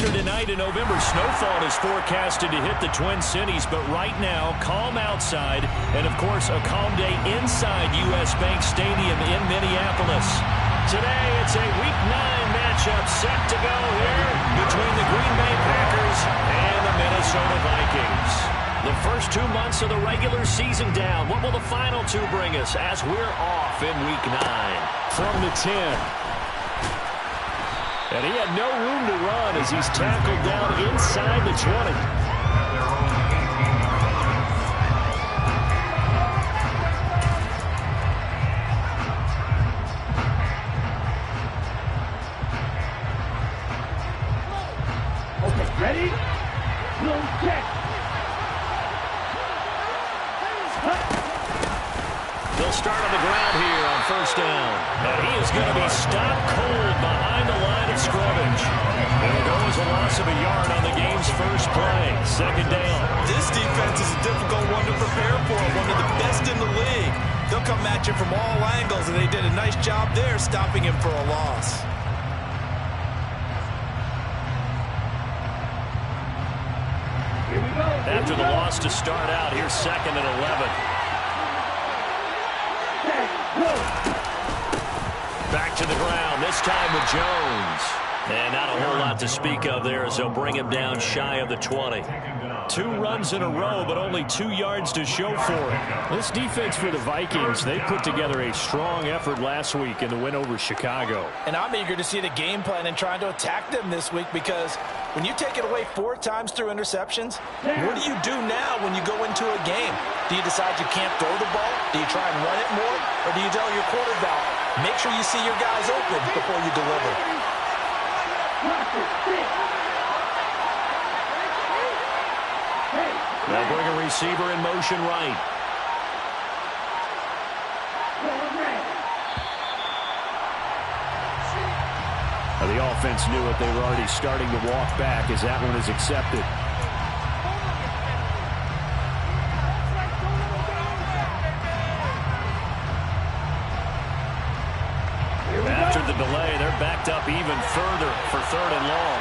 Later tonight, a November snowfall is forecasted to hit the Twin Cities, but right now, calm outside, and of course, a calm day inside U.S. Bank Stadium in Minneapolis. Today, it's a Week 9 matchup set to go here between the Green Bay Packers and the Minnesota Vikings. The first 2 months of the regular season down. What will the final two bring us as we're off in Week 9? From the 10. And he had no room to run as he's tackled down inside the 20. Okay, ready? No check. They'll start on the ground here on first down. And he is going to be stopped cold behind the line of scrimmage. It'll go as a loss of a yard on the game's first play. Second down. This defense is a difficult one to prepare for, one of the best in the league. They'll come at you from all angles, and they did a nice job there stopping him for a loss. Here we go. After the loss to start out, here's second and 11. Back to the ground, this time with Jones. And not a whole lot to speak of there as they'll bring him down shy of the 20. 2 runs in a row, but only 2 yards to show for it. This defense for the Vikings, they put together a strong effort last week in the win over Chicago. And I'm eager to see the game plan and trying to attack them this week, because when you take it away 4 times through interceptions, what do you do now when you go into a game? Do you decide you can't throw the ball? Do you try and run it more? Or do you tell your quarterback, make sure you see your guys open before you deliver? They'll bring a receiver in motion right. Now the offense knew it. They were already starting to walk back as that one is accepted. After the delay, they're backed up even further for third and long.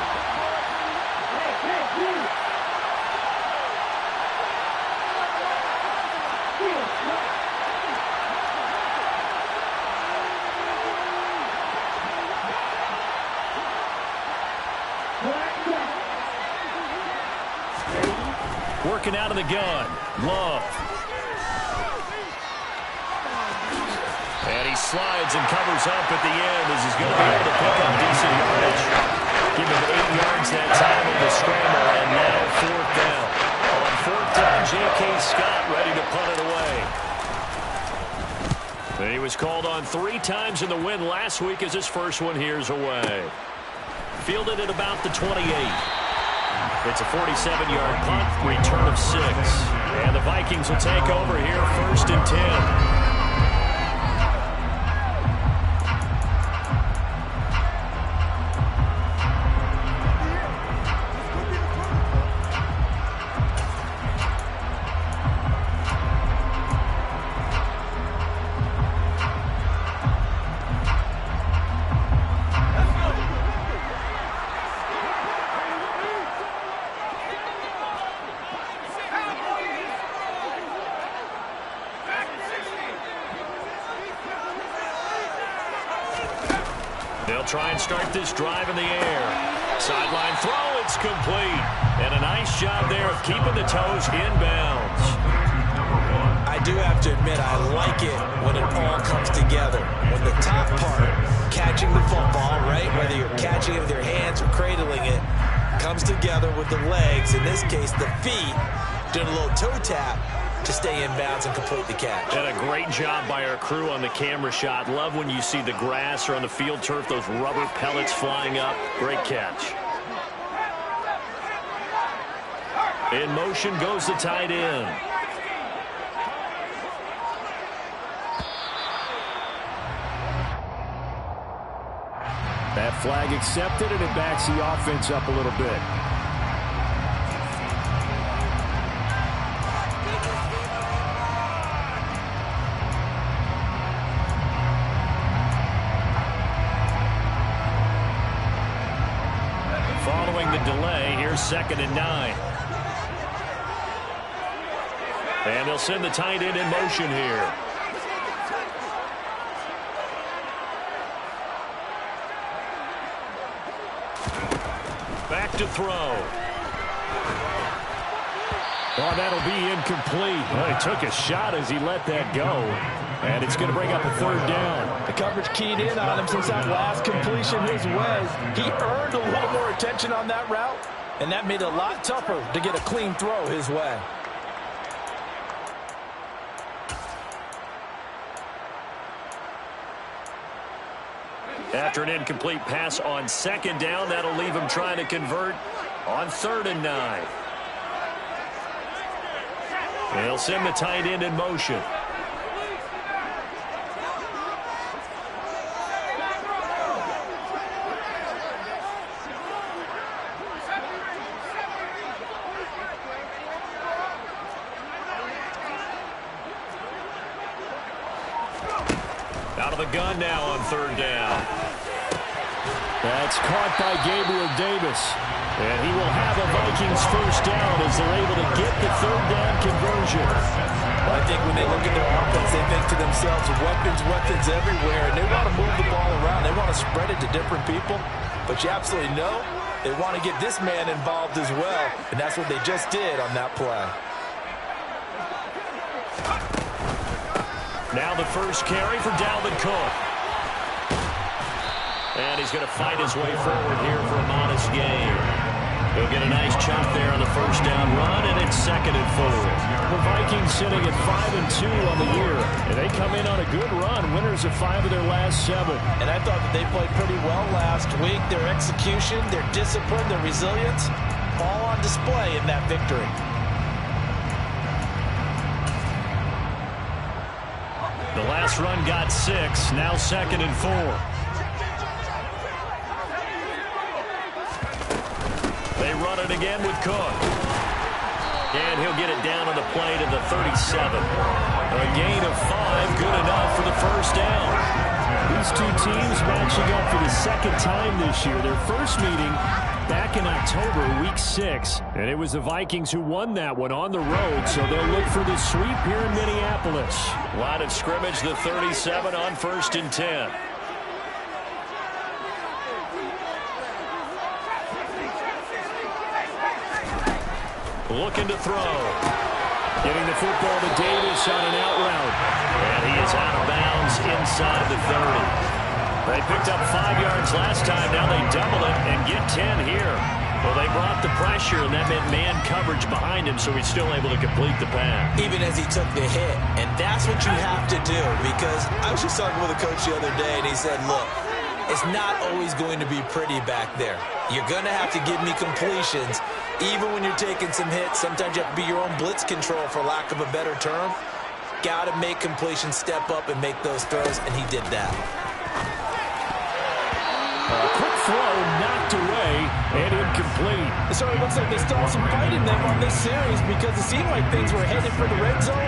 Working out of the gun. Love. And he slides and covers up at the end as he's going to be able to pick up decent yardage. Give him 8 yards that time on the scramble, and now fourth down. On fourth down, J.K. Scott ready to punt it away. And he was called on 3 times in the win last week as his first one here's away. Fielded at about the 28. It's a 47-yard punt, return of 6. And the Vikings will take over here first and 10. They'll try and start this drive in the air. Sideline throw, it's complete. And a nice job there of keeping the toes inbounds. I do have to admit, I like it when it all comes together. When the top part, catching the football, right, whether you're catching it with your hands or cradling it, comes together with the legs, in this case the feet, doing a little toe tap to stay in bounds and complete the catch. And a great job by our crew on the camera shot. Love when you see the grass or on the field turf, those rubber pellets flying up. Great catch. In motion goes the tight end. That flag accepted, and it backs the offense up a little bit. Following the delay. Here's 2nd and 9. And they'll send the tight end in motion here. Back to throw. Oh, that'll be incomplete. Well, he took a shot as he let that go. And it's going to bring up a 3rd down. The coverage keyed in on him since that last completion his way. He earned a little more attention on that route, and that made it a lot tougher to get a clean throw his way. After an incomplete pass on 2nd down, that'll leave him trying to convert on 3rd and 9. They'll send the tight end in motion. Out of the gun now on 3rd down. That's caught by Gabriel Davis. And he will have a Vikings 1st down as they're able to get the 3rd down conversion. Well, I think when they look at their offense, they think to themselves, weapons everywhere, and they want to move the ball around. They want to spread it to different people. But you absolutely know they want to get this man involved as well, and that's what they just did on that play. Now the first carry for Dalvin Cook. And he's going to fight his way forward here for a modest gain. He'll get a nice chunk there on the 1st down run, and it's 2nd and 4. The Vikings sitting at 5-2 on the year, and they come in on a good run, winners of 5 of their last 7. And I thought that they played pretty well last week. Their execution, their discipline, their resilience, all on display in that victory. The last run got 6, now 2nd and 4. They run it again with Cook. And he'll get it down on the play to the 37. A gain of 5, good enough for the 1st down. These two teams matching up for the 2nd time this year. Their first meeting back in October, week 6. And it was the Vikings who won that one on the road, so they'll look for the sweep here in Minneapolis. Line of scrimmage, the 37 on 1st and 10. Looking to throw. Getting the football to Davis on an out route. And he is out of bounds inside the 30. They picked up 5 yards last time. Now they double it and get 10 here. Well, they brought the pressure, and that meant man coverage behind him, so he's still able to complete the pass. Even as he took the hit. And that's what you have to do, because I was just talking with a coach the other day, and he said, look, it's not always going to be pretty back there. You're going to have to give me completions. Even when you're taking some hits, sometimes you have to be your own blitz control, for lack of a better term. Got to make completions, step up, and make those throws, and he did that. A quick throw knocked away and incomplete. It certainly looks like they still have some fight in them on this series, because it seemed like things were headed for the red zone.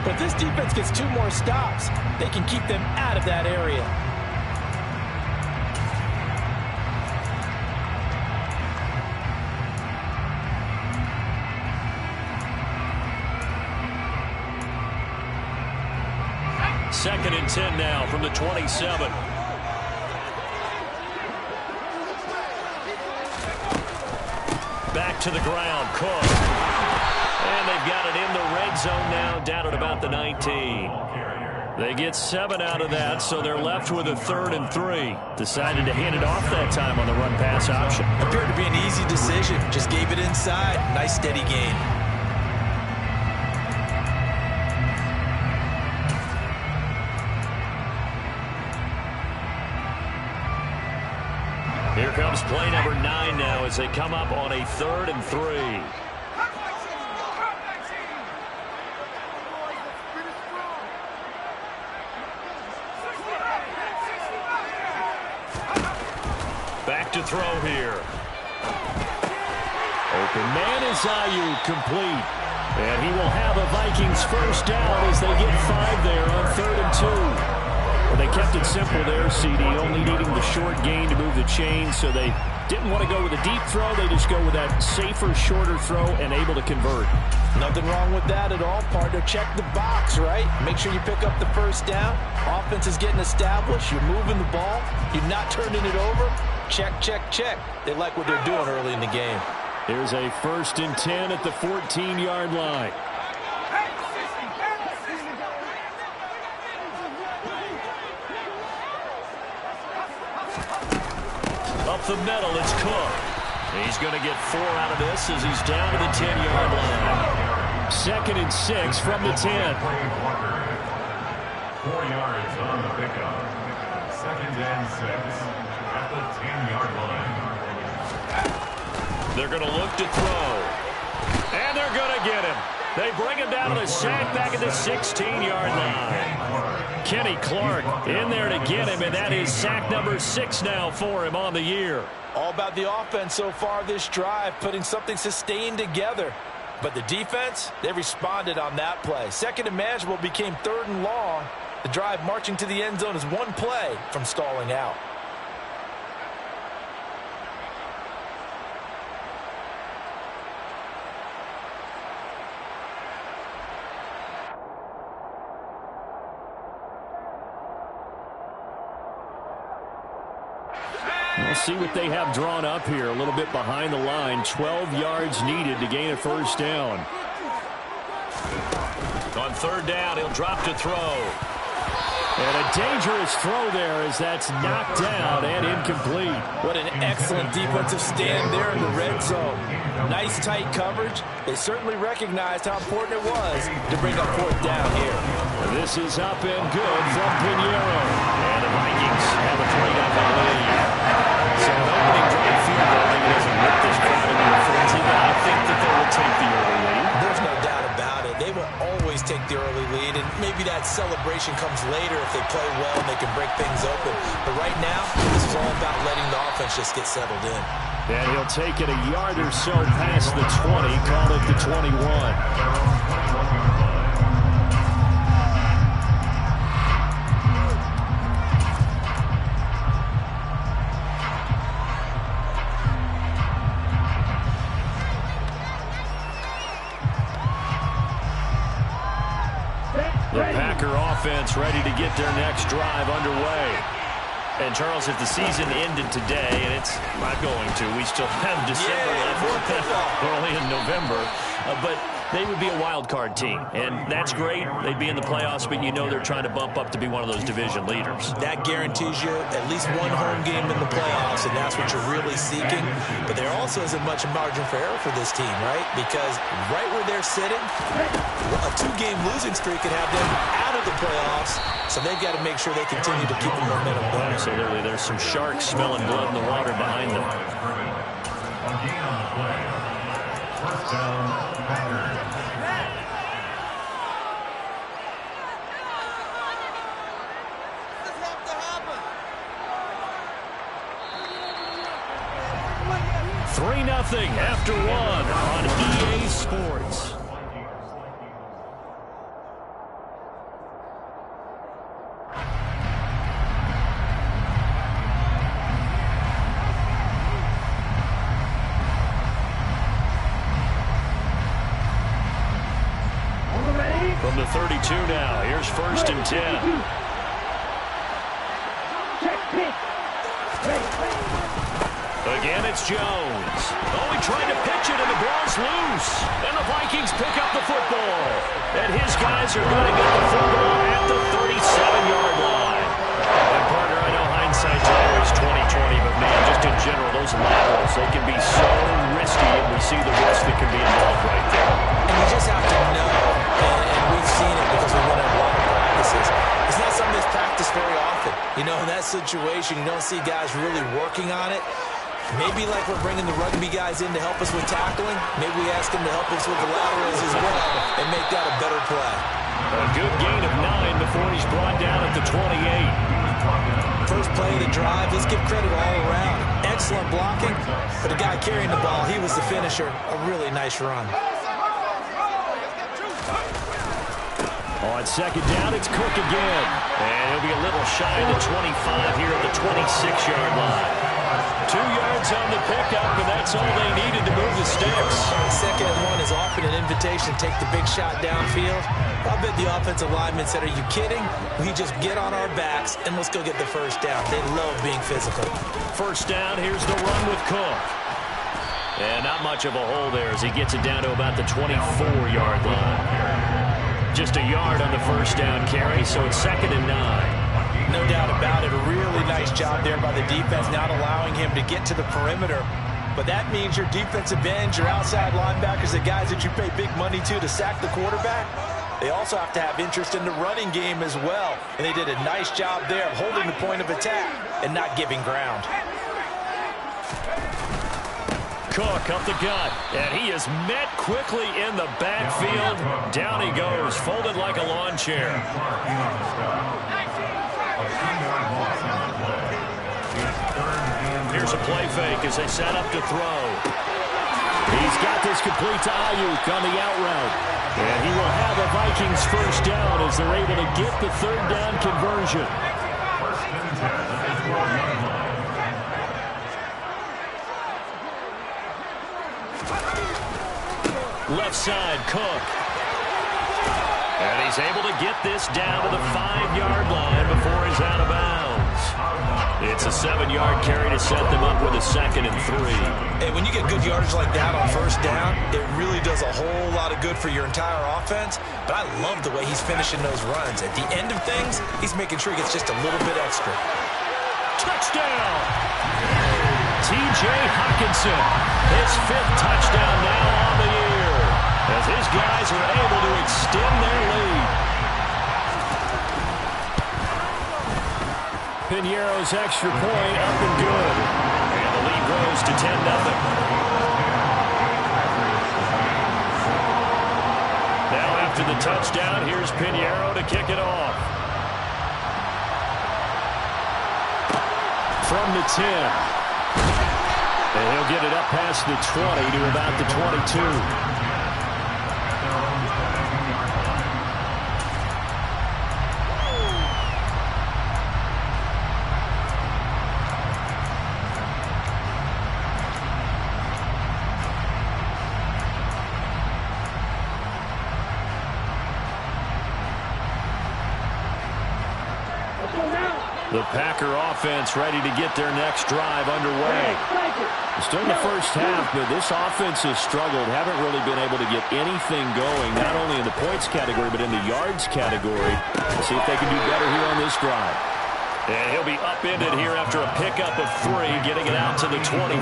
But this defense gets 2 more stops. They can keep them out of that area. Second and 10 now from the 27. Back to the ground, Cook. And they've got it in the red zone now, down at about the 19. They get 7 out of that, so they're left with a 3rd and 3. Decided to hand it off that time on the run-pass option. Appeared to be an easy decision. Just gave it inside. Nice steady gain. Here comes play number 9 now as they come up on a 3rd and 3. Back to throw here. Open man is Ayuk, complete. And he will have a Vikings 1st down as they get 5 there on 3rd and 2. Well, they kept it simple there, CD, only needing the short gain to move the chain, so they didn't want to go with a deep throw. They just go with that safer, shorter throw and able to convert. Nothing wrong with that at all, partner. Check the box, right? Make sure you pick up the first down. Offense is getting established. You're moving the ball. You're not turning it over. Check, check, check. They like what they're doing early in the game. Here's a 1st and 10 at the 14-yard line. Up the middle, it's Cook. He's going to get 4 out of this as he's down to the 10-yard line. 2nd and 6 from the 10. 4 yards on the pickup. 2nd and 6 at the 10-yard line. They're going to look to throw. And they're going to get him. They bring him down to the sack back at the 16-yard line. Kenny Clark in there to get him, and that is sack number 6 now for him on the year. All about the offense so far this drive, putting something sustained together. But the defense, they responded on that play. 2nd and manageable became 3rd and long. The drive marching to the end zone is 1 play from stalling out. We'll see what they have drawn up here. A little bit behind the line. 12 yards needed to gain a 1st down. On 3rd down, he'll drop to throw. And a dangerous throw there as that's knocked down and incomplete. What an excellent defensive stand there in the red zone. Nice tight coverage. They certainly recognized how important it was to bring up 4th down here. This is up and good from Pinheiro. And the Vikings have a 3-0 lead. So an opening drive field goal maybe doesn't whip this crowd into a frenzy, but I think that they will take the early lead. There's no doubt about it. They will always take the early lead, and maybe that celebration comes later if they play well and they can break things open. But right now, this is all about letting the offense just get settled in. And he'll take it a yard or so past the 20, call it the 21. The Packer offense ready to get their next drive underway. And, Charles, if the season ended today, and it's not going to, we still have December left. We're only in November. But they would be a wild card team, and that's great. They'd be in the playoffs, but you know they're trying to bump up to be one of those division leaders. That guarantees you at least 1 home game in the playoffs, and that's what you're really seeking. But there also isn't much margin for error for this team, right? Because right where they're sitting, a 2-game losing streak could have them out of the playoffs, so they've got to make sure they continue to keep the momentum going. Absolutely. There's some sharks smelling blood in the water behind them. Again on the play. 1st down, Packers. Nothing after 1 on EA Sports. From the 32 now, here's 1st and 10. Again, it's Jones. Oh, he tried to pitch it, and the ball's loose. And the Vikings pick up the football. And his guys are going to get the football at the 37-yard line. And, partner, I know hindsight's always 20/20, but, man, just in general, those laterals, they can be so risky, and we see the risk that can be involved right there. And you just have to know, and we've seen it because we've been at a lot of practices, it's not something that's practiced very often. You know, in that situation, you don't see guys really working on it. Maybe like we're bringing the rugby guys in to help us with tackling, maybe we ask them to help us with the laterals as well and make that a better play. A good gain of 9 before he's brought down at the 28. First play of the drive, let's give credit all around. Excellent blocking, but the guy carrying the ball, he was the finisher. A really nice run. On second down, it's Cook again. And he'll be a little shy of the 25 here at the 26-yard line. 2 yards on the pickup, and that's all they needed to move the sticks. Second and 1 is often an invitation to take the big shot downfield. I bet the offensive lineman said, are you kidding? We just get on our backs, and let's go get the first down. They love being physical. First down, here's the run with Cook. And not much of a hole there as he gets it down to about the 24-yard line. Just a yard on the first down carry, so it's 2nd and 9. No doubt about it. A really nice job there by the defense, not allowing him to get to the perimeter. But that means your defensive ends, your outside linebackers, the guys that you pay big money to sack the quarterback, they also have to have interest in the running game as well. And they did a nice job there of holding the point of attack and not giving ground. Cook up the gut, and he is met quickly in the backfield. Down he goes, folded like a lawn chair. Here's a play fake as they set up to throw. He's got this complete to Ayuk on the out route. And he will have a Vikings first down as they're able to get the 3rd down conversion. Left side, Cook. And he's able to get this down to the 5-yard line before he's out of bounds. It's a 7-yard carry to set them up with a 2nd and 3. Hey, when you get good yardage like that on first down, it really does a whole lot of good for your entire offense. But I love the way he's finishing those runs. At the end of things, he's making sure he gets just a little bit extra. Touchdown! T.J. Hockenson, his 5th touchdown now on the year, as his guys are able to extend their lead. Piñeiro's extra point up and good. And the lead grows to 10-0. Now after the touchdown, here's Piñeiro to kick it off. From the 10. And he'll get it up past the 20 to about the 22. The Packer offense ready to get their next drive underway. Still in the first half, but this offense has struggled. Haven't really been able to get anything going, not only in the points category, but in the yards category. Let's see if they can do better here on this drive. And he'll be upended here after a pickup of 3, getting it out to the 25.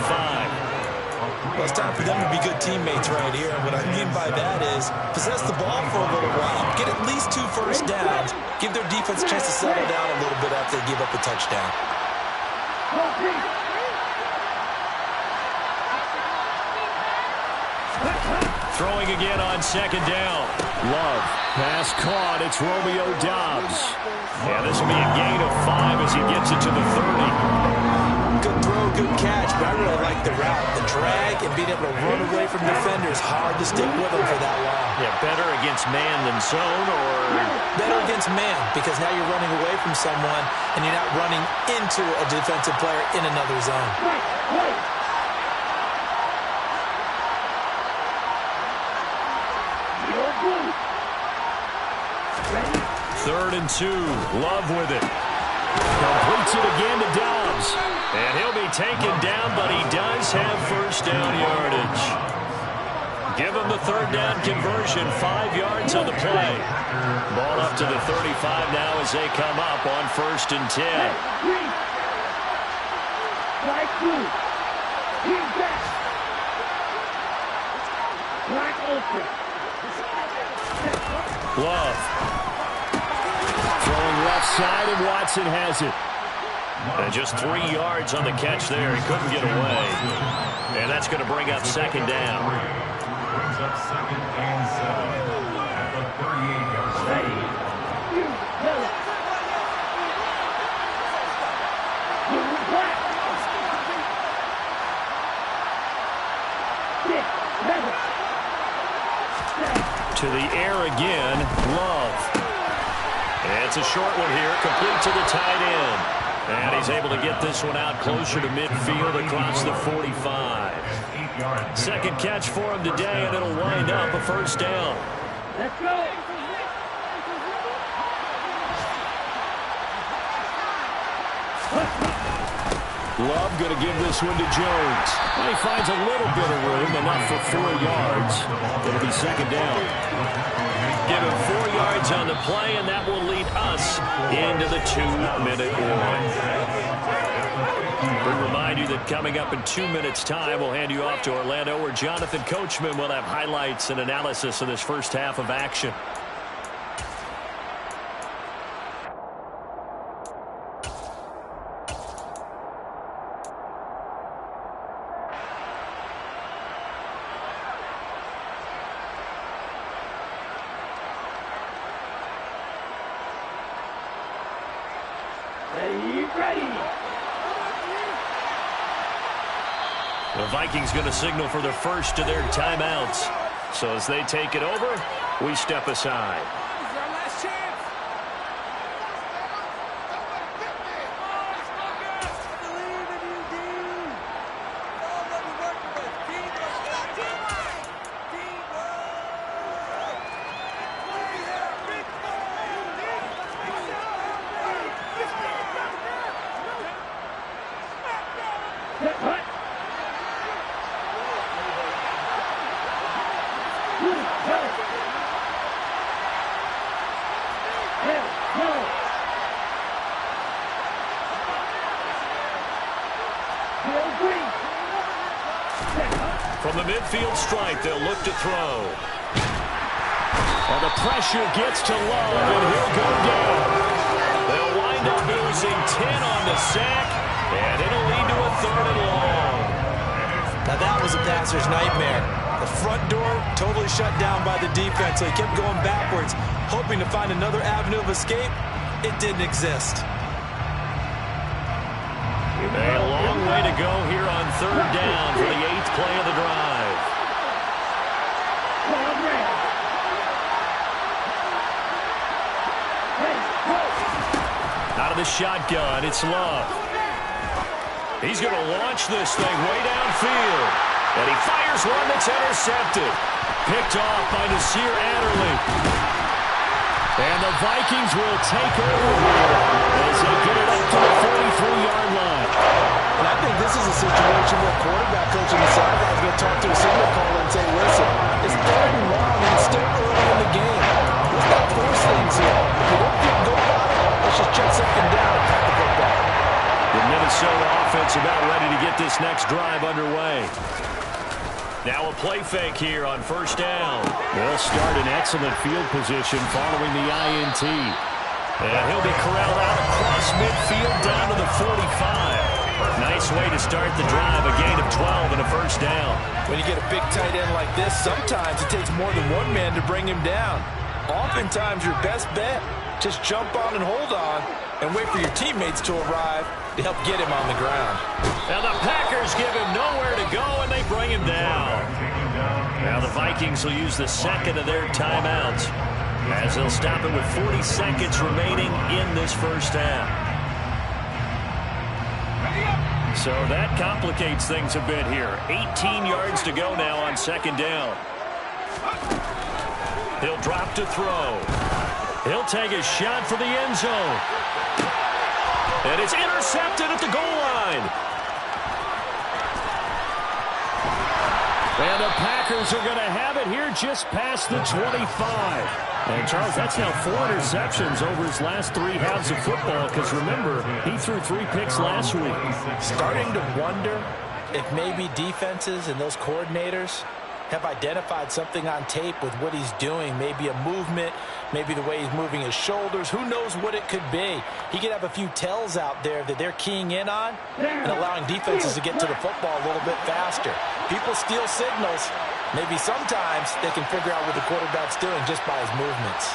Well, it's time for them to be good teammates right here. And what I mean by that is possess the ball for a little while, get at least 2 first downs, give their defense a chance to settle down a little bit after they give up a touchdown. Throwing again on 2nd down. Love, pass caught. It's Romeo Doubs. Yeah, this will be a gain of 5 as he gets it to the 30. Good throw, good catch, but I really like the route. The drag and being able to run away from defenders, hard to stick with them for that long. Yeah, better against man than zone, or? Better against man, because now you're running away from someone and you're not running into a defensive player in another zone. Third and 2. Love with it. Completes it again to Doubs. And he'll be taken down, but he does have first down yardage. Give him the 3rd down conversion, 5 yards on the play. Ball up to the 35 now as they come up on 1st and 10. Right through. He's back. Black open. Love. Throwing left side, and Watson has it. And just 3 yards on the catch there. He couldn't get away. And that's going to bring up 2nd down. Brings up 2nd and 7 at the 38-yard line. To the air again, Love. It's a short one here, complete to the tight end. And he's able to get this one out closer to midfield across the 45. Second catch for him today, and it'll wind up a first down. Let's go. Love going to give this one to Jones. And he finds a little bit of room, enough for 4 yards. It'll be second down. Give him 4 yards on the play, and that will lead us into the 2-minute warning. We remind you that coming up in 2 minutes' time, we'll hand you off to Orlando, where Jonathan Coachman will have highlights and analysis of this first half of action. The Vikings going to signal for the first of their timeouts. So as they take it over, we step aside. From the midfield stripe, they'll look to throw. And the pressure gets to Love, and he'll go down. They'll wind up losing 10 on the sack, and it'll lead to a 3rd and long. Now that was a passer's nightmare. The front door totally shut down by the defense, so he kept going backwards, hoping to find another avenue of escape. It didn't exist. A long way to go here on 3rd down for the 8th play of the drive. Out of the shotgun, it's Love. He's going to launch this thing way downfield. And he fires one that's intercepted. Picked off by Nasir Adderley. And the Vikings will take over here as they get it up to the 43-yard line. And I think this is a situation where quarterback coach on the sideline is going to talk to a signal caller and say, listen, it's 3rd and long and it's still early in the game. Let's not force things here. If you don't get go about it, let's just check something down and pack the football. The Minnesota offense about ready to get this next drive underway. Now a play fake here on 1st down. They'll start in excellent field position following the INT. And he'll be corralled out across midfield down to the 45. Nice way to start the drive, a gain of 12 and a 1st down. When you get a big tight end like this, sometimes it takes more than one man to bring him down. Oftentimes your best bet, just jump on and hold on and wait for your teammates to arrive to help get him on the ground. Now the Packers give him nowhere to go, and they bring him down. Now the Vikings will use the 2nd of their timeouts, as they'll stop it with 40 seconds remaining in this first half. So that complicates things a bit here. 18 yards to go now on 2nd down. He'll drop to throw. He'll take a shot for the end zone. And it's intercepted at the goal line. And the Packers are going to have it here just past the 25. And, Charles, that's now 4 interceptions over his last 3 halves of football, because, remember, he threw 3 picks last week. Starting to wonder if maybe defenses and those coordinators have identified something on tape with what he's doing. Maybe a movement, maybe the way he's moving his shoulders. Who knows what it could be? He could have a few tells out there that they're keying in on and allowing defenses to get to the football a little bit faster. People steal signals. Maybe sometimes they can figure out what the quarterback's doing just by his movements.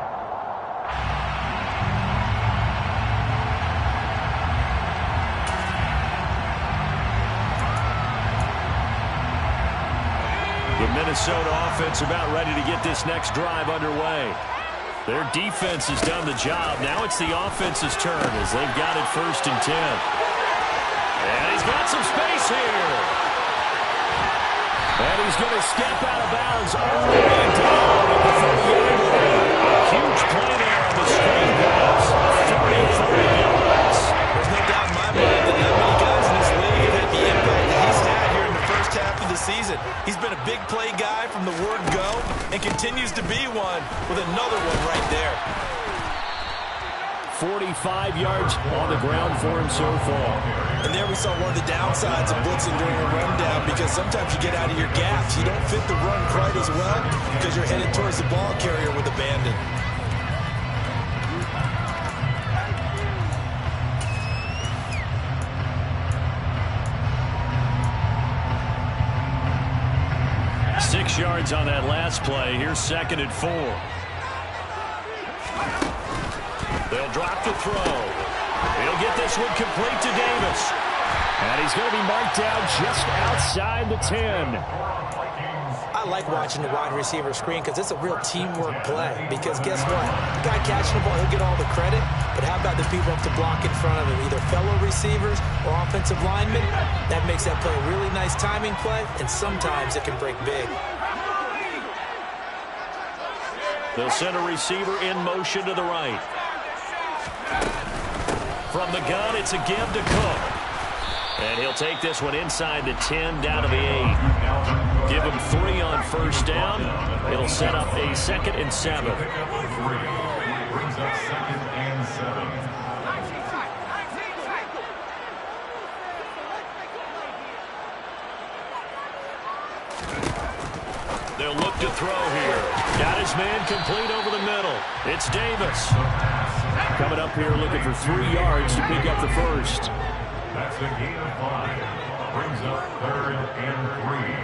Minnesota offense about ready to get this next drive underway. Their defense has done the job. Now it's the offense's turn as they've got it 1st and 10. And he's got some space here. And he's going to step out of bounds all the way down at the 30-yard line. Huge play there on the screen pass. 34 yards. There's no doubt in my mind that not many guys in this league have had the impact that he's had here in the first half of the season. He's been a big play guy from the word go and continues to be one with another one right there. 45 yards on the ground for him so far. And there we saw one of the downsides of blitzing during a rundown, because sometimes you get out of your gaps. You don't fit the run quite as well because you're headed towards the ball carrier with abandon. Six yards on that last play. Here's 2nd and 4. They'll drop the throw. He'll get this one complete to Davis. And he's going to be marked down just outside the 10. I like watching the wide receiver screen because it's a real teamwork play. Because guess what? The guy catching the ball, he'll get all the credit. But how about the people up to block in front of him? Either fellow receivers or offensive linemen. That makes that play a really nice timing play. And sometimes it can break big. They'll send a receiver in motion to the right. From the gun, it's a give to Cook. And he'll take this one inside the 10, down to the 8. Give him 3 on 1st down. It'll set up a 2nd and 7. Brings up 2nd and 7. They'll look to throw here. Got his man complete over the middle. It's Davis. Coming up here looking for 3 yards to pick up the 1st. That's a gain of 5. Brings up 3rd and 3.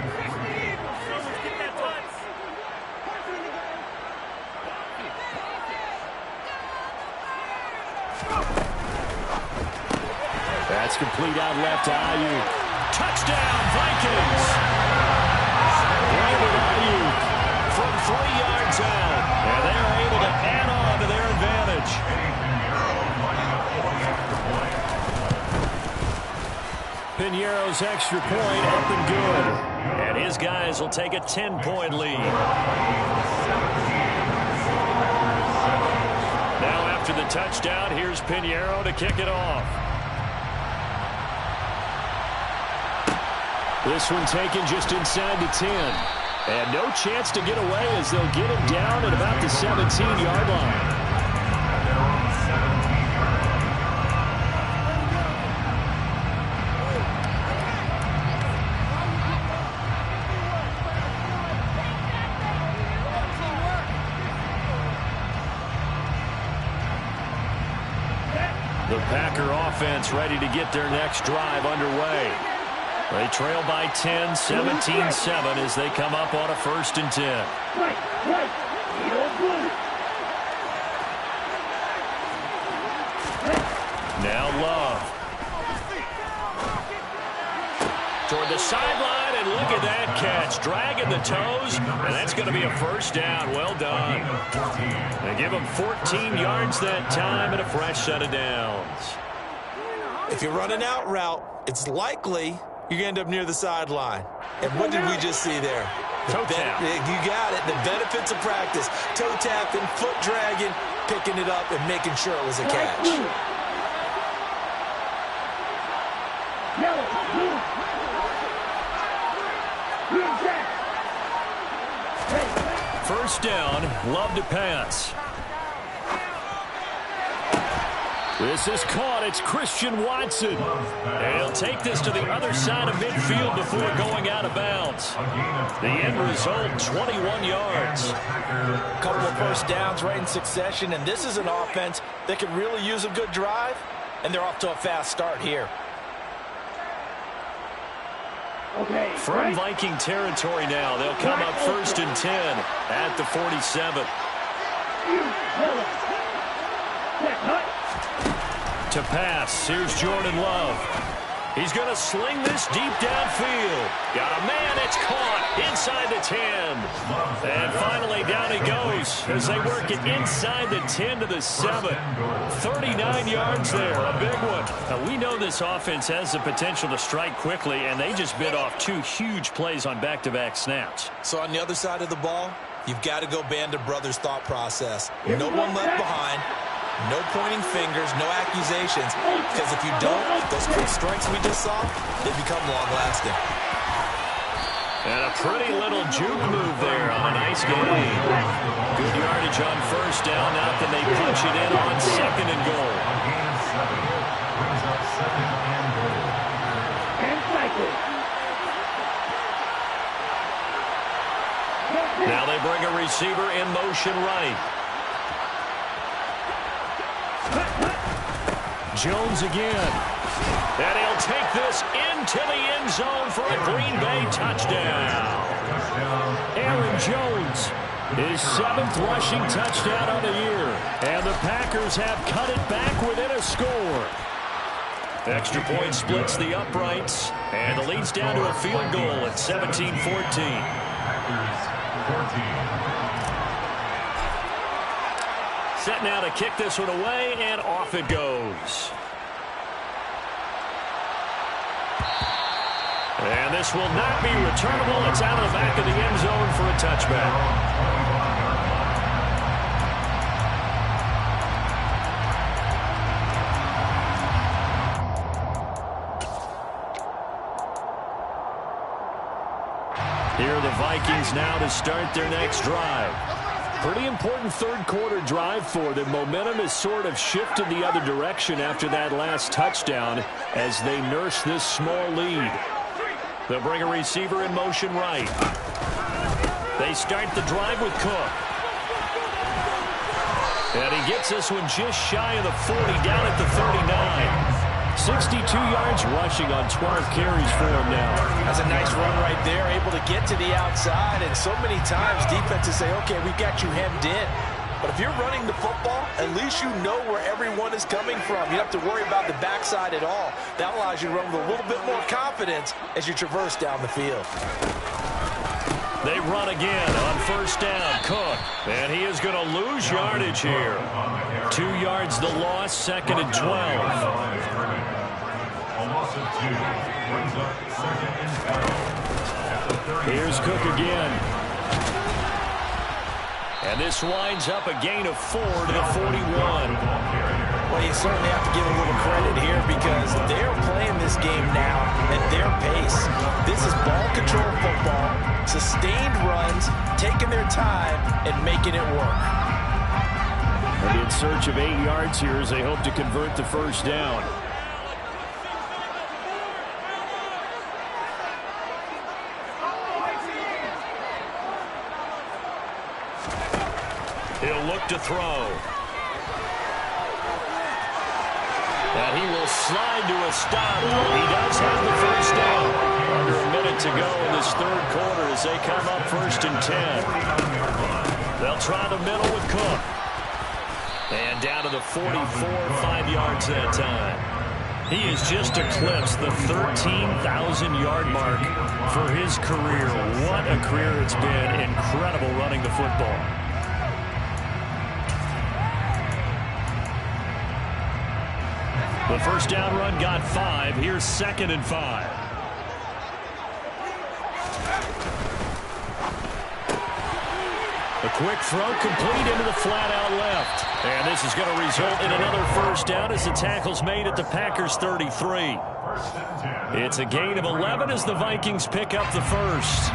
That's complete out left to Ayuk. Touchdown, Vikings! Brandon Ayuk from 3 yards out. And they're able to add on to their advantage. Piñeiro's extra point up and good. And his guys will take a 10-point lead. Now after the touchdown, here's Piñeiro to kick it off. This one taken just inside the 10. And no chance to get away as they'll get him down at about the 17-yard line. The Packer offense ready to get their next drive underway. They trail by 10, 17-7 as they come up on a 1st and 10. Now Love. Toward the sideline, and look at that catch. Dragging the toes, and that's going to be a 1st down. Well done. They give him 14 yards that time and a fresh set of downs. If you run an out route, it's likely you're going to end up near the sideline. And what did we just see there? Toe tap. You got it. The benefits of practice. Toe tapping, foot dragging, picking it up, and making sure it was a catch. First down, Love to pass. This is caught. It's Christian Watson. And he'll take this to the other side of midfield before going out of bounds. The end result, 21 yards. A couple of 1st downs right in succession, and this is an offense that could really use a good drive, and they're off to a fast start here. From Viking territory now, they'll come up 1st and 10 at the 47. To pass, here's Jordan Love. He's going to sling this deep downfield. Got a man. It's caught inside the 10. And finally, down he goes as they work it inside the 10 to the 7. 39 yards there. A big one. Now, we know this offense has the potential to strike quickly, and they just bit off 2 huge plays on back-to-back snaps. So on the other side of the ball, you've got to go Band of Brothers thought process. No one left behind. No pointing fingers, no accusations, because if you don't, those quick strikes we just saw, they become long-lasting. And a pretty little juke move there on a nice game. Good yardage on first down. Now can they punch it in on second and goal? Brings up second and goal. And cycle. Now they bring a receiver in motion right. Jones again. And he'll take this into the end zone for a Green Bay touchdown. Aaron Jones, his 7th rushing touchdown of the year. And the Packers have cut it back within a score. Extra point splits the uprights. And the lead's down to a field goal at 17-14. Packers 14. Set now to kick this one away, and off it goes. And this will not be returnable. It's out of the back of the end zone for a touchback. Here are the Vikings now to start their next drive. Pretty important third-quarter drive for them. Momentum has sort of shifted the other direction after that last touchdown as they nurse this small lead. They'll bring a receiver in motion right. They start the drive with Cook. And he gets this one just shy of the 40, down at the 39. 62 yards rushing on 12 carries for him now. That's a nice run right there, able to get to the outside. And so many times defenses say, okay, we've got you hemmed in. But if you're running the football, at least you know where everyone is coming from. You don't have to worry about the backside at all. That allows you to run with a little bit more confidence as you traverse down the field. They run again on first down. Cook. And he is going to lose yardage here. 2 yards the loss, 2nd and 12. Here's Cook again. And this winds up a gain of 4 to the 41. Well, you certainly have to give a little credit here because they're playing this game now at their pace. This is ball control football, sustained runs, taking their time, and making it work. And in search of 8 yards here as they hope to convert the first down. He'll look to throw. And he will slide to a stop. He does have the first down. Under a minute to go in this third quarter as they come up 1st and 10. They'll try the middle with Cook. And down to the 44, 5 yards that time. He has just eclipsed the 13,000-yard mark for his career. What a career it's been. Incredible running the football. The first down run got 5. Here's 2nd and 5. A quick throw complete into the flat out left. And this is going to result in another first down as the tackle's made at the Packers 33. It's a gain of 11 as the Vikings pick up the first.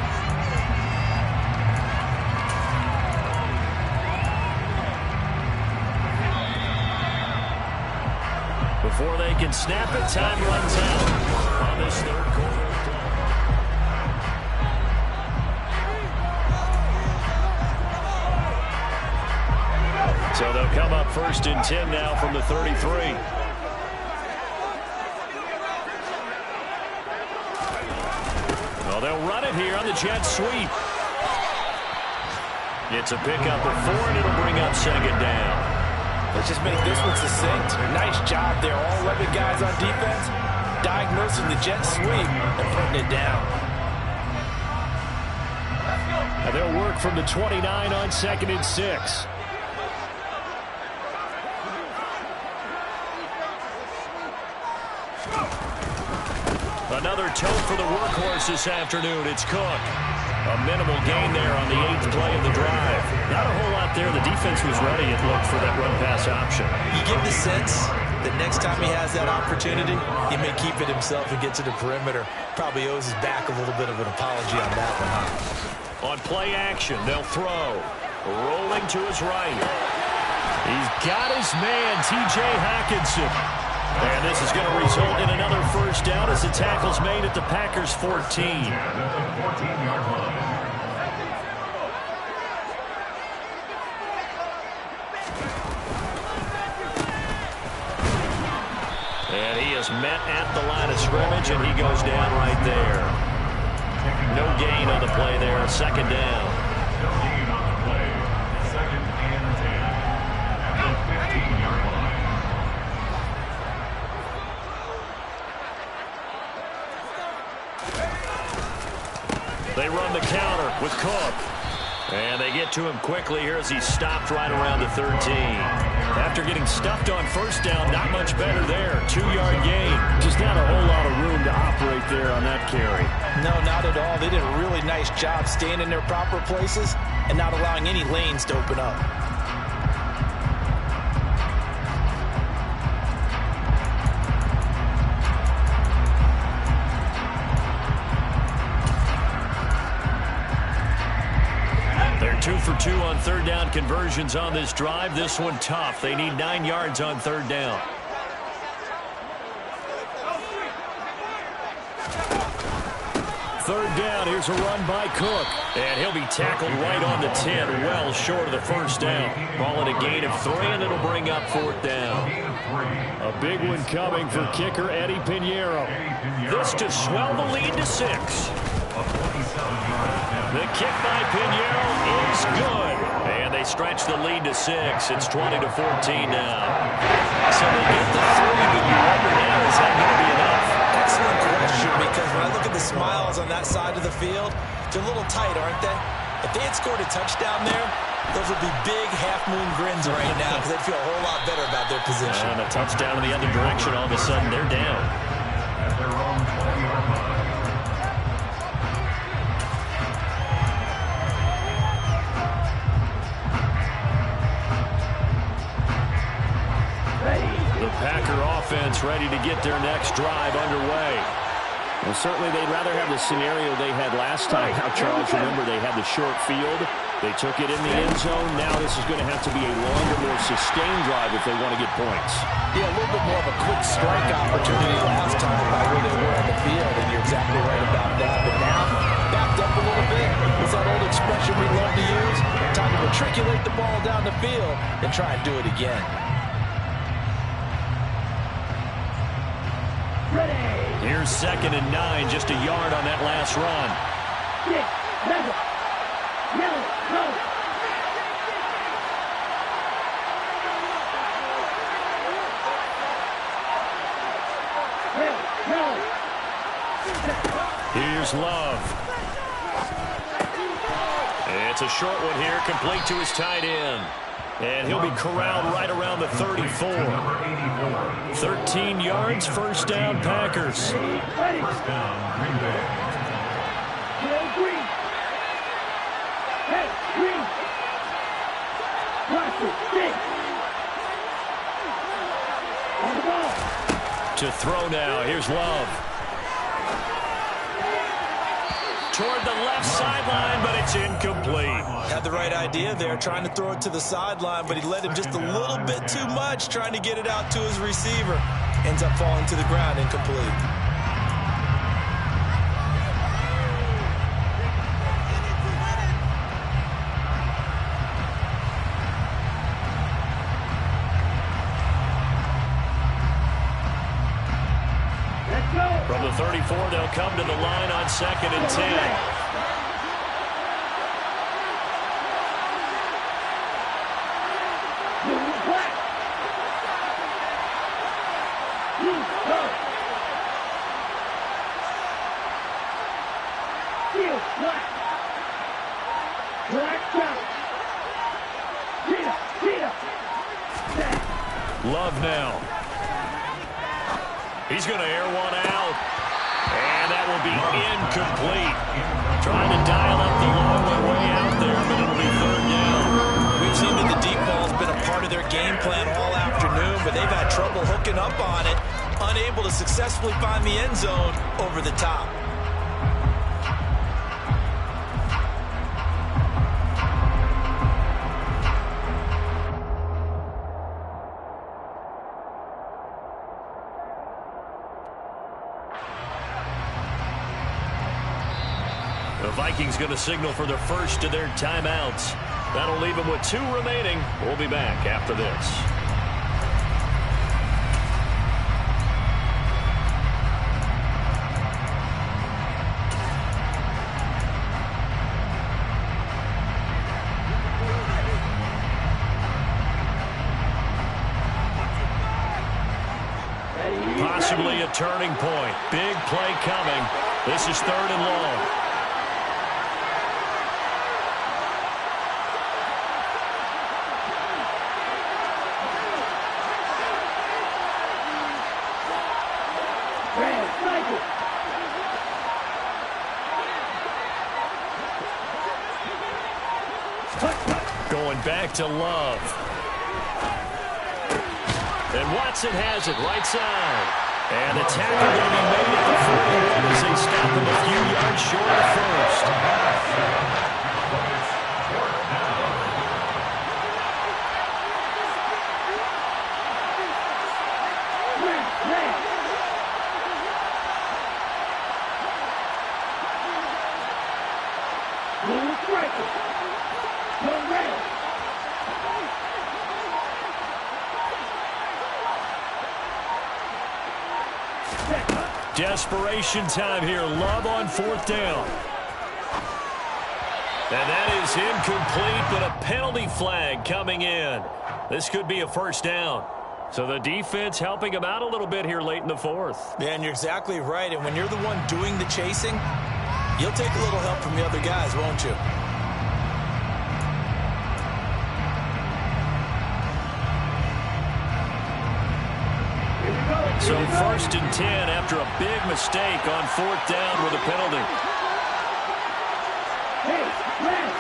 Before they can snap it, time runs out on this third quarter. So they'll come up 1st and 10 now from the 33. Well, they'll run it here on the jet sweep. It's a pickup of 4, and it'll bring up 2nd down. Let's just make this one succinct. Nice job there. All 11 guys on defense diagnosing the jet sweep and putting it down. And they'll work from the 29 on 2nd and 6. Another tote for the workhorse this afternoon. It's Cook. A minimal gain there on the 8th play of the drive. Not a whole lot there. The defense was ready, it looked, for that run-pass option. You get the sense that next time he has that opportunity, he may keep it himself and get to the perimeter. Probably owes his back a little bit of an apology on that one, huh? On play action, they'll throw. Rolling to his right. He's got his man, T.J. Hockenson. And this is going to result in another first down as the tackle's made at the Packers' 14. At the 14-yard line. And he is met at the line of scrimmage, and he goes down right there. No gain on the play there. 2nd down. No gain on the play. 2nd and 10. At the 15-yard line. They run the counter with Cook. And they get to him quickly here as he's stopped right around the 13. After getting stuffed on first down, not much better there. 2-yard gain. Just not a whole lot of room to operate there on that carry. No, not at all. They did a really nice job staying in their proper places and not allowing any lanes to open up. They're 2 for 2 on 3rd down conversions on this drive. This one tough. They need 9 yards on 3rd down. Third down, here's a run by Cook. And he'll be tackled right on the 10, well short of the first down. Ball at a gain of 3, and it'll bring up 4th down. A big one coming for kicker Eddie Pinheiro. This to swell the lead to 6. The kick by Pinheiro is good. And they stretch the lead to 6. It's 20-14 now. So they get the 3, but you wonder now, is that going to be enough? Excellent question, because when I look at the smiles on that side of the field, they're a little tight, aren't they? If they had scored a touchdown there, those would be big half-moon grins right now because they'd feel a whole lot better about their position. And a touchdown in the other direction, all of a sudden they're down. At their own 20-yard line. The Packer offense ready to get their next drive underway. Well, certainly they'd rather have the scenario they had last time. Now, Charles, remember, they had the short field. They took it in the end zone. Now this is going to have to be a longer, more sustained drive if they want to get points. Yeah, a little bit more of a quick strike opportunity last time by where they were on the field, and you're exactly right about that. But now, backed up a little bit. It's that old expression we love to use. Time to matriculate the ball down the field and try and do it again. Here's 2nd and 9, just a yard on that last run. 6, 7, yellow, go. Here's Love. It's a short one here, complete to his tight end. And he'll be corralled right around the 34. 13 yards, first down, Packers. First down, Green Bay. Green. Hey, Green. Watch it, 6. On the ball. To throw now, here's Love. Toward the left sideline, but it's incomplete. Had the right idea there, trying to throw it to the sideline, but he led him just a little bit too much, trying to get it out to his receiver. Ends up falling to the ground, incomplete. From the 34, they'll come to the line on 2nd and 10. Love now. He's going to air one out. And that will be incomplete. Trying to dial up the long way out there, but it'll be third down. We've seen that the deep ball's been a part of their game plan all afternoon, but they've had trouble hooking up on it, unable to successfully find the end zone over the top. The Vikings going to signal for the first of their timeouts. That'll leave them with 2 remaining. We'll be back after this. Possibly a turning point. Big play coming. This is 3rd and long. Going back to Love. And Watson has it right side. And the tackle going to be made at the 41 as they stop him a few yards short of first. Desperation time here. Love on 4th down. And that is incomplete, but a penalty flag coming in. This could be a first down. So the defense helping him out a little bit here late in the 4th. Yeah, and you're exactly right. And when you're the one doing the chasing, you'll take a little help from the other guys, won't you? So 1st and 10 after a big mistake on 4th down with a penalty. Hey, man.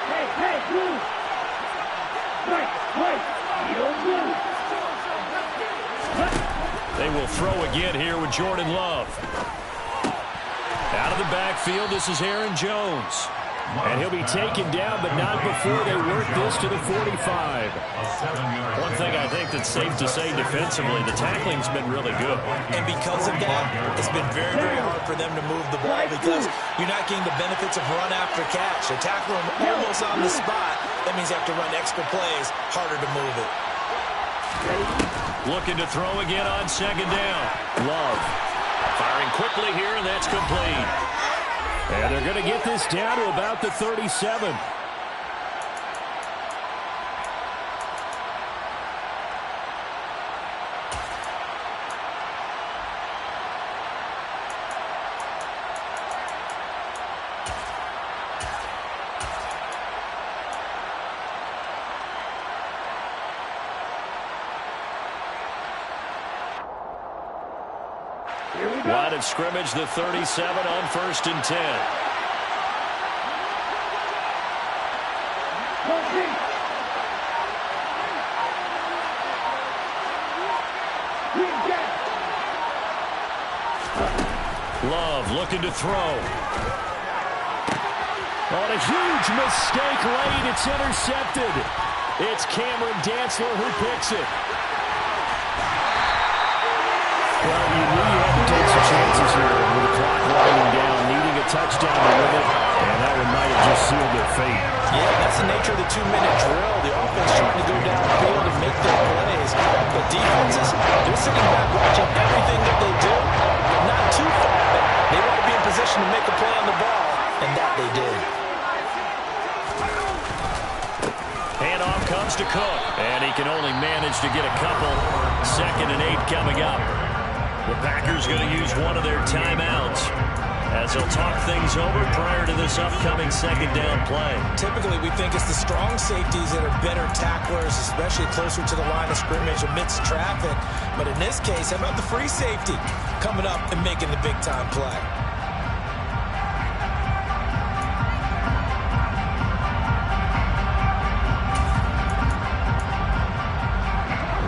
Hey, blue. Right. Blue. They will throw again here with Jordan Love. Out of the backfield, this is Aaron Jones. And he'll be taken down, but not before they work this to the 45. One thing I think that's safe to say defensively, the tackling's been really good. And because of that, it's been very, very hard for them to move the ball because you're not getting the benefits of run after catch. They tackle them almost on the spot. That means you have to run extra plays, harder to move it. Looking to throw again on 2nd down. Love. Firing quickly here, and that's complete. And they're going to get this down to about the 37. Line of scrimmage, the 37 on 1st and 10. Love looking to throw. On a huge mistake late, it's intercepted. It's Cameron Dantzler who picks it. Well, you knew you had to take some chances here with the clock winding down, needing a touchdown to win it, and that one might have just sealed their fate. Yeah, that's the nature of the 2-minute drill. The offense trying to go downfield and make their plays. But defenses, they're sitting back watching everything that they do, but not too far back. They want to be in position to make a play on the ball, and that they did. Handoff comes to Cook, and he can only manage to get a couple. 2nd and 8 coming up. The Packers going to use one of their timeouts. as he'll talk things over prior to this upcoming second down play. Typically, we think it's the strong safeties that are better tacklers, especially closer to the line of scrimmage amidst traffic. But in this case, how about the free safety coming up and making the big-time play?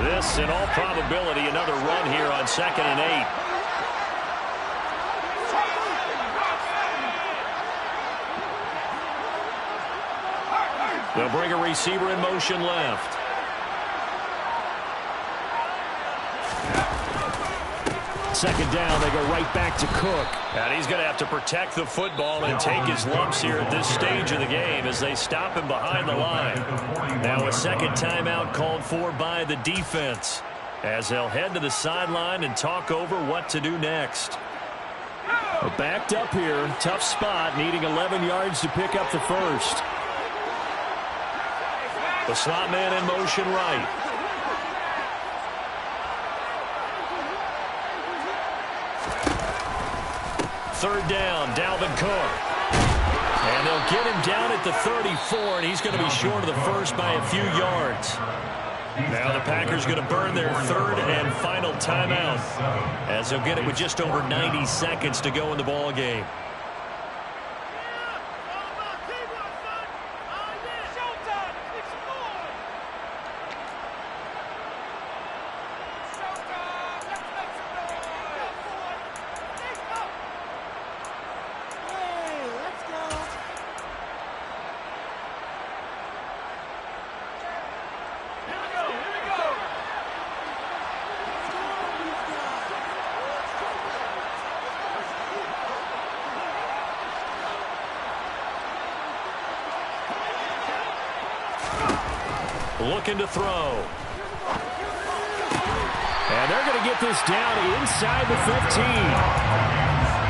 This, in all probability, another run here on 2nd and 8. They'll bring a receiver in motion left. Second down, they go right back to Cook. And he's going to have to protect the football and take his lumps here at this stage of the game as they stop him behind the line. Now a second timeout called for by the defense as they'll head to the sideline and talk over what to do next. Backed up here, tough spot, needing 11 yards to pick up the first. The slot man in motion right. Third down, Dalvin Cook. And they'll get him down at the 34, and he's going to be short of the first by a few yards. Now the Packers going to burn their third and final timeout as they'll get it with just over 90 seconds to go in the ball game. Looking to throw. And they're going to get this down inside the 15.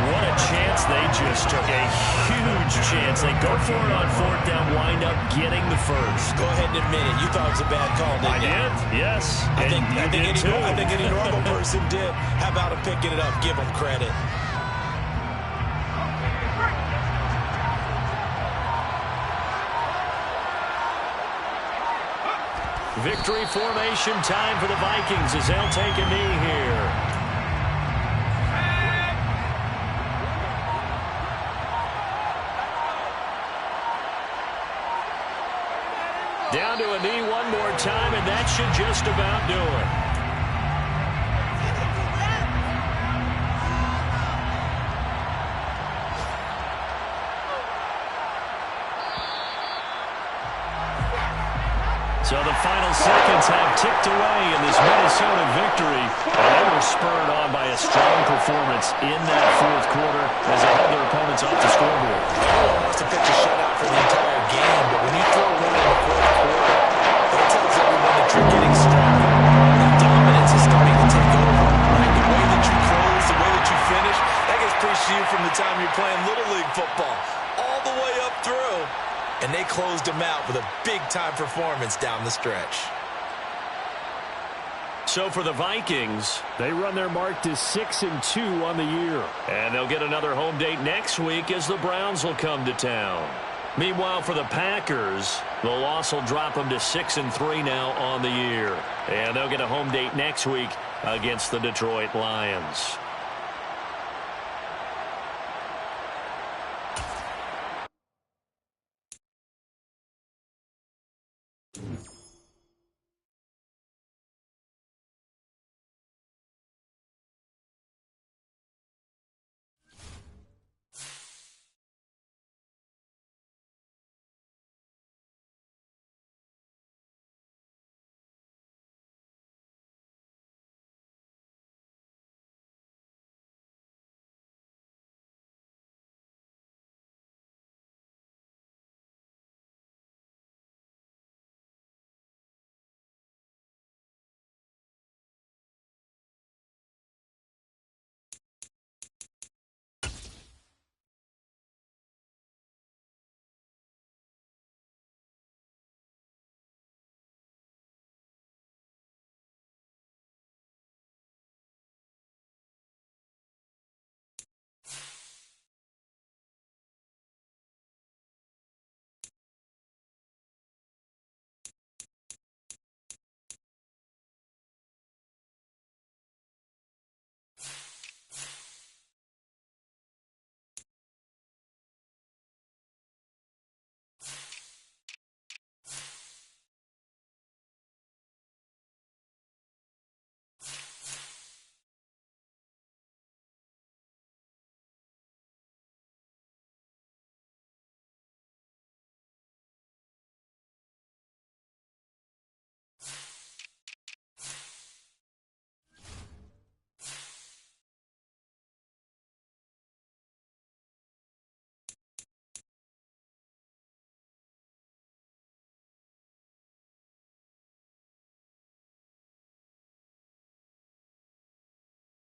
What a chance they just took. A huge chance. They go for it on 4th down, wind up getting the first. Go ahead and admit it. You thought it was a bad call, didn't you? I did, yes. I think any normal person did. How about him picking it up? Give him credit. Victory formation time for the Vikings as they'll take a knee here. Down to a knee one more time, and that should just about do it. So the final seconds have ticked away in this Minnesota victory, and they were spurred on by a strong performance in that 4th quarter as they held their opponents off the scoreboard. Everyone wants to pitch a shutout for the entire game, but when you throw a win in the 4th quarter, that tells everyone that you're getting stronger. The dominance is starting to take over. Right? The way that you close, the way that you finish, that gets preached to you from the time you're playing Little League football all the way up through. And they closed them out with a big-time performance down the stretch. So for the Vikings, they run their mark to 6-2 on the year. And they'll get another home date next week as the Browns will come to town. Meanwhile, for the Packers, the loss will drop them to 6-3 now on the year. And they'll get a home date next week against the Detroit Lions.